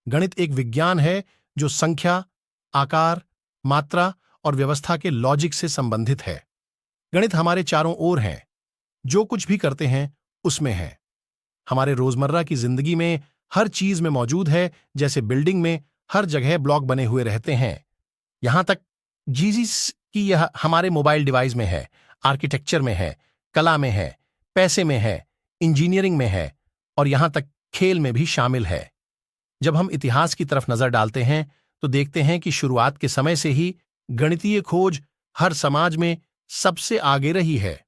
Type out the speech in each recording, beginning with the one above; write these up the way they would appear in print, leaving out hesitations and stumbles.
गणित एक विज्ञान है जो संख्या, आकार, मात्रा और व्यवस्था के लॉजिक से संबंधित है। गणित हमारे चारों ओर है, जो कुछ भी करते हैं उसमें है। हमारे रोजमर्रा की जिंदगी में हर चीज में मौजूद है, जैसे बिल्डिंग में हर जगह ब्लॉक बने हुए रहते हैं। यहां तक जीजीस की यह हमारे मोबाइल डिवाइस में है, आर्किटेक्चर में है, कला में है, पैसे में है, इंजीनियरिंग में है और यहां तक खेल में भी शामिल है। जब हम इतिहास की तरफ नजर डालते हैं तो देखते हैं कि शुरुआत के समय से ही गणितीय खोज हर समाज में सबसे आगे रही है।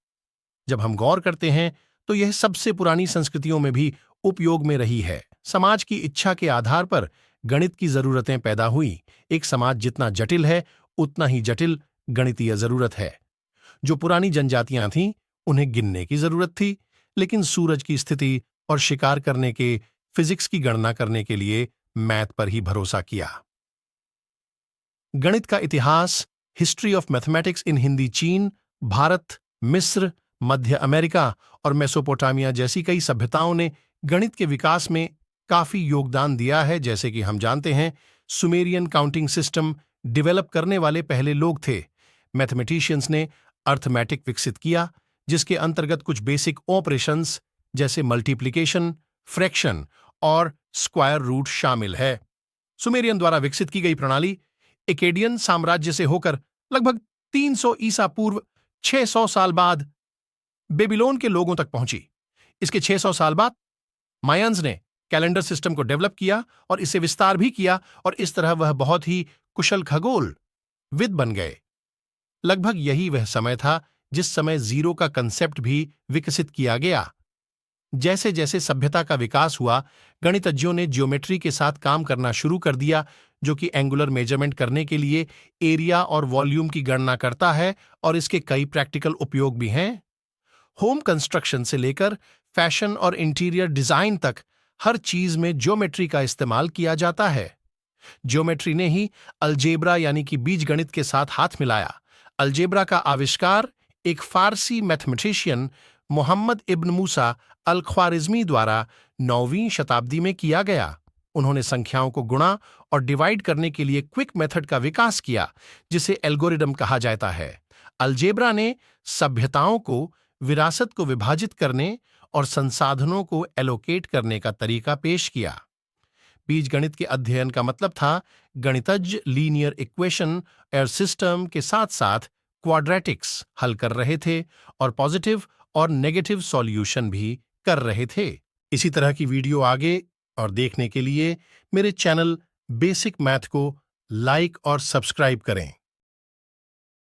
जब हम गौर करते हैं तो यह सबसे पुरानी संस्कृतियों में भी उपयोग में रही है। समाज की इच्छा के आधार पर गणित की जरूरतें पैदा हुई। एक समाज जितना जटिल है उतना ही जटिल गणितीय जरूरत है। जो पुरानी जनजातियां थीं उन्हें गिनने की जरूरत थी, लेकिन सूरज की स्थिति और शिकार करने के फिजिक्स की गणना करने के लिए मैथ पर ही भरोसा किया। गणित का इतिहास, हिस्ट्री ऑफ मैथमेटिक्स इन हिंदी चीन, भारत, मिस्र, मध्य अमेरिका और मेसोपोटामिया जैसी कई सभ्यताओं ने गणित के विकास में काफी योगदान दिया है। जैसे कि हम जानते हैं, सुमेरियन काउंटिंग सिस्टम डेवलप करने वाले पहले लोग थे। मैथमेटिशियंस ने अर्थमेटिक विकसित किया, जिसके अंतर्गत कुछ बेसिक ऑपरेशंस जैसे मल्टीप्लिकेशन, फ्रैक्शन और स्क्वायर रूट शामिल है। सुमेरियन द्वारा विकसित की गई प्रणाली एकेडियन साम्राज्य से होकर लगभग 300 ईसा पूर्व 600 साल बाद बेबीलोन के लोगों तक पहुंची। इसके 600 साल बाद मायंस ने कैलेंडर सिस्टम को डेवलप किया और इसे विस्तार भी किया और इस तरह वह बहुत ही कुशल खगोल विद बन गए। लगभग यही वह समय था जिस समय जीरो का कंसेप्ट भी विकसित किया गया। जैसे जैसे सभ्यता का विकास हुआ, गणितज्ञों ने ज्योमेट्री के साथ काम करना शुरू कर दिया, जो कि एंगुलर मेजरमेंट करने के लिए एरिया और वॉल्यूम की गणना करता है और इसके कई प्रैक्टिकल उपयोग भी हैं। होम कंस्ट्रक्शन से लेकर फैशन और इंटीरियर डिजाइन तक हर चीज में ज्योमेट्री का इस्तेमाल किया जाता है। ज्योमेट्री ने ही अलजेब्रा यानी कि बीजगणित के साथ हाथ मिलाया। अलजेब्रा का आविष्कार एक फारसी मैथमेटिशियन मोहम्मद इब्न मूसा अल ख्वारिज़मी द्वारा 9वीं शताब्दी में किया गया। उन्होंने संख्याओं को गुणा और डिवाइड करने के लिए क्विक मेथड का विकास किया, जिसे एल्गोरिदम कहा जाता है। अलजेब्रा ने सभ्यताओं को विरासत को विभाजित करने और संसाधनों को एलोकेट करने का तरीका पेश किया। बीजगणित के अध्ययन का मतलब था गणितज्ञ लीनियर इक्वेशन और सिस्टम के साथ साथ क्वाड्रेटिक्स हल कर रहे थे और पॉजिटिव और नेगेटिव सॉल्यूशन भी कर रहे थे। इसी तरह की वीडियो आगे और देखने के लिए मेरे चैनल बेसिक मैथ को लाइक और सब्सक्राइब करें।